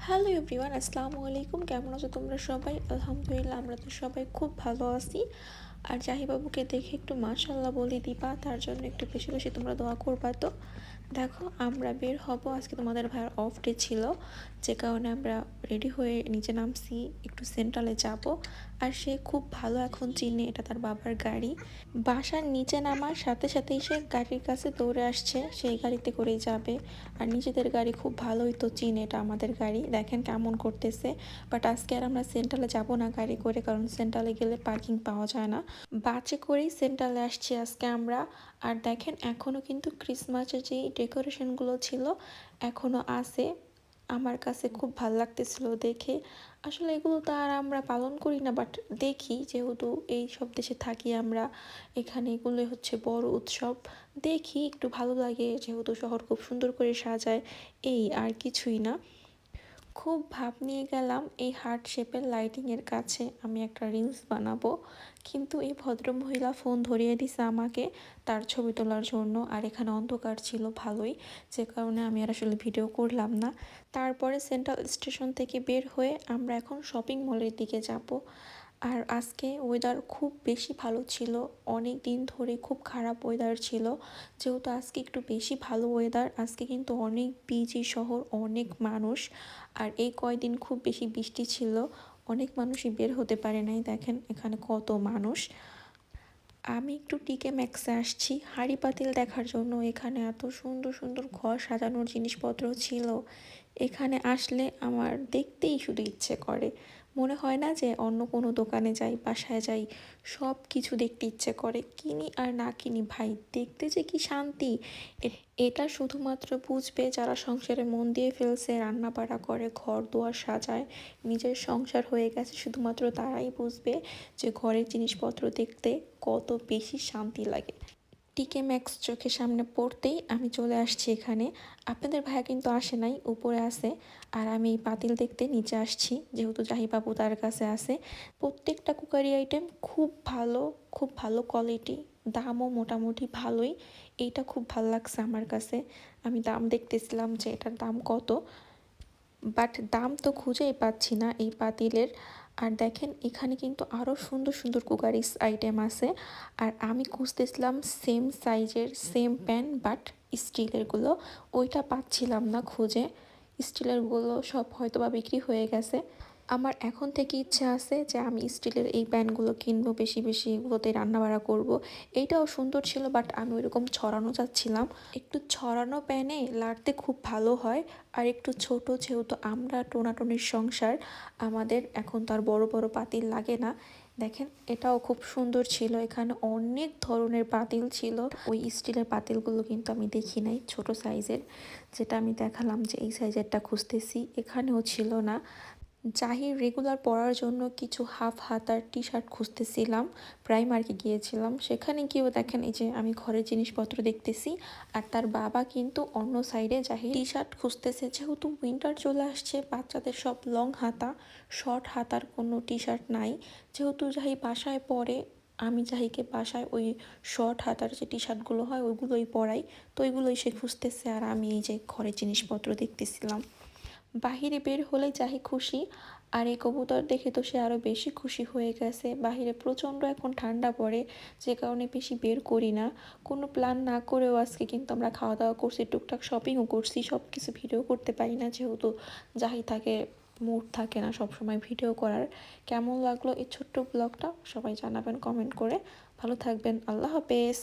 Hello everyone, আসসালামু আলাইকুম। কেমন আছো তোমরা সবাই? আলহামদুলিল্লাহ, আমরা তো সবাই খুব ভালো আছি। আর জাহিবাবুকে দেখে একটু মাশাল্লাহ বলে দিবা, তার জন্য একটু বেশি বেশি তোমরা দোয়া করবা। তো দেখো, আমরা বের হব। আজকে তোমাদের ভাইয়ের অফ ডে ছিল, যে কারণে আমরা রেডি হয়ে নিচে নামছি, একটু সেন্ট্রালে যাব। আর সে খুব ভালো এখন চিনে এটা তার বাবার গাড়ি। বাসার নিচে নামার সাথে সাথেই সে গাড়ির কাছে দৌড়ে আসছে, সেই গাড়িতে করেই যাবে। আর নিজেদের গাড়ি খুব ভালোই তো চিনে, এটা আমাদের গাড়ি, দেখেন কেমন করতেছে। বাট আজকে আর আমরা সেন্ট্রালে যাব না গাড়ি করে, কারণ সেন্ট্রালে গেলে পার্কিং পাওয়া যায় না। বাসে করেই সেন্ট্রালে আসছি আজকে আমরা। আর দেখেন, এখনও কিন্তু ক্রিসমাসের যেই ডেকোরেশনগুলো ছিল এখনও আছে। আমার কাছে খুব ভালো লাগতেছিল দেখে। আসলে এগুলো তো আর আমরা পালন করি না, বাট দেখি, যেহেতু এই সব দেশে থাকি আমরা, এখানে এগুলো হচ্ছে বড় উৎসব। দেখি, একটু ভালো লাগে, যেহেতু শহর খুব সুন্দর করে সাজায়, এই আর কিছুই না। খুব ভাব নিয়ে গেলাম এই হার্ট শেপের লাইটিংয়ের কাছে, আমি একটা রিলস বানাবো, কিন্তু এই ভদ্রমহিলা ফোন ধরিয়ে দিছে আমাকে তার ছবি তোলার জন্য। আর এখানে অন্ধকার ছিল ভালোই, যে কারণে আমি আর আসলে ভিডিও করলাম না। তারপরে সেন্ট্রাল স্টেশন থেকে বের হয়ে আমরা এখন শপিং মলের দিকে যাব। আর আজকে ওয়েদার খুব বেশি ভালো ছিল, অনেক দিন ধরে খুব খারাপ ওয়েদার ছিল, যেহেতু আজকে একটু বেশি ভালো ওয়েদার। আজকে কিন্তু অনেক বিজি শহর, অনেক মানুষ। আর এই কয়দিন খুব বেশি বৃষ্টি ছিল, অনেক মানুষই বের হতে পারে নাই। দেখেন এখানে কত মানুষ। আমি একটু টিকে ম্যাক্সে আসছি হাঁড়ি পাতিল দেখার জন্য। এখানে এত সুন্দর সুন্দর ঘর সাজানোর জিনিসপত্র ছিল, এখানে আসলে আমার দেখতেই শুধু ইচ্ছে করে। মনে হয় না যে অন্য কোনো দোকানে যাই, বাসায় যাই, সব কিছু দেখতে ইচ্ছে করে, কিনি আর না কিনি, ভাই দেখতে যে কি শান্তি। এটা শুধুমাত্র বুঝবে যারা সংসারে মন দিয়ে ফেলছে, রান্না বাড়া করে, ঘর দুয়ার সাজায়, নিজের সংসার হয়ে গেছে, শুধুমাত্র তারাই বুঝবে যে ঘরের জিনিসপত্র দেখতে কত বেশি শান্তি লাগে। টিকে ম্যাক্স চোখের সামনে পড়তেই আমি চলে আসছি এখানে। আপনাদের ভাইয়া কিন্তু আসে নাই, উপরে আছে। আর আমি এই পাতিল দেখতে নিচে আসছি, যেহেতু জাহিবাবু তার কাছে আছে। প্রত্যেকটা কুকারি আইটেম খুব ভালো, খুব ভালো কোয়ালিটি, দামও মোটামুটি ভালোই। এইটা খুব ভালো লাগছে আমার কাছে। আমি দাম দেখতেছিলাম যে এটার দাম কত, বাট দাম তো খুঁজেই পাচ্ছি না এই পাতিলের। আর দেখেন, এখানে কিন্তু আরও সুন্দর সুন্দর কুকারিস আইটেম আছে। আর আমি খুঁজতেছিলাম সেম সাইজের সেম প্যান, বাট স্টিলেরগুলো, ওইটা পাচ্ছিলাম না খুঁজে। স্টিলেরগুলো সব হয়তো বা বিক্রি হয়ে গেছে। আমার এখন থেকে ইচ্ছে আছে যে আমি স্টিলের এই প্যানগুলো কিনবো, বেশি বেশি এগুলোতে রান্নাবাড়া করব। এইটাও সুন্দর ছিল, বাট আমি ওইরকম ছড়ানো চাচ্ছিলাম। একটু ছড়ানো প্যানে লাড়তে খুব ভালো হয়। আর একটু ছোট, যেহেতু আমরা টোনাটনির সংসার, আমাদের এখন তো আর বড় বড় পাতিল লাগে না। দেখেন, এটাও খুব সুন্দর ছিল, এখানে অনেক ধরনের পাতিল ছিল। ওই স্টিলের পাতিলগুলো কিন্তু আমি দেখি নাই, ছোট সাইজের, যেটা আমি দেখালাম যে এই সাইজেরটা খুঁজতেছি, এখানেও ছিল না। জাহির রেগুলার পরার জন্য কিছু হাফ হাতার টি শার্ট খুঁজতেছিলাম, প্রাইমার্কে গিয়েছিলাম, সেখানে গিয়েও দেখেন এই যে আমি ঘরের জিনিসপত্র দেখতেছি। আর তার বাবা কিন্তু অন্য সাইডে জাহির টি শার্ট খুঁজতেছে, যেহেতু উইন্টার চলে আসছে, বাচ্চাদের সব লং হাতা, শর্ট হাতার কোনো টি শার্ট নাই। যেহেতু জাহি বাসায় পরে, আমি জাহিকে বাসায় ওই শর্ট হাতার যে টি শার্টগুলো হয় ওইগুলোই পরাই, তো ওইগুলোই সে খুঁজতেছে। আর আমি এই যে ঘরের জিনিসপত্র দেখতেছিলাম। বাহিরে বের হলে যাহি খুশি। আর এই কবুতর দেখে তো সে আরও বেশি খুশি হয়ে গেছে। বাহিরে প্রচণ্ড এখন ঠান্ডা পড়ে, যে কারণে বেশি বের করি না। কোনো প্ল্যান না করেও আজকে কিন্তু আমরা খাওয়া দাওয়া করছি, টুকটাক শপিংও করছি, সব কিছু ভিডিও করতে পারি না, যেহেতু যাই থাকে, মুড থাকে না সব সময় ভিডিও করার। কেমন লাগলো এই ছোট্ট ব্লগটা সবাই জানাবেন কমেন্ট করে। ভালো থাকবেন, আল্লাহ হাফেজ।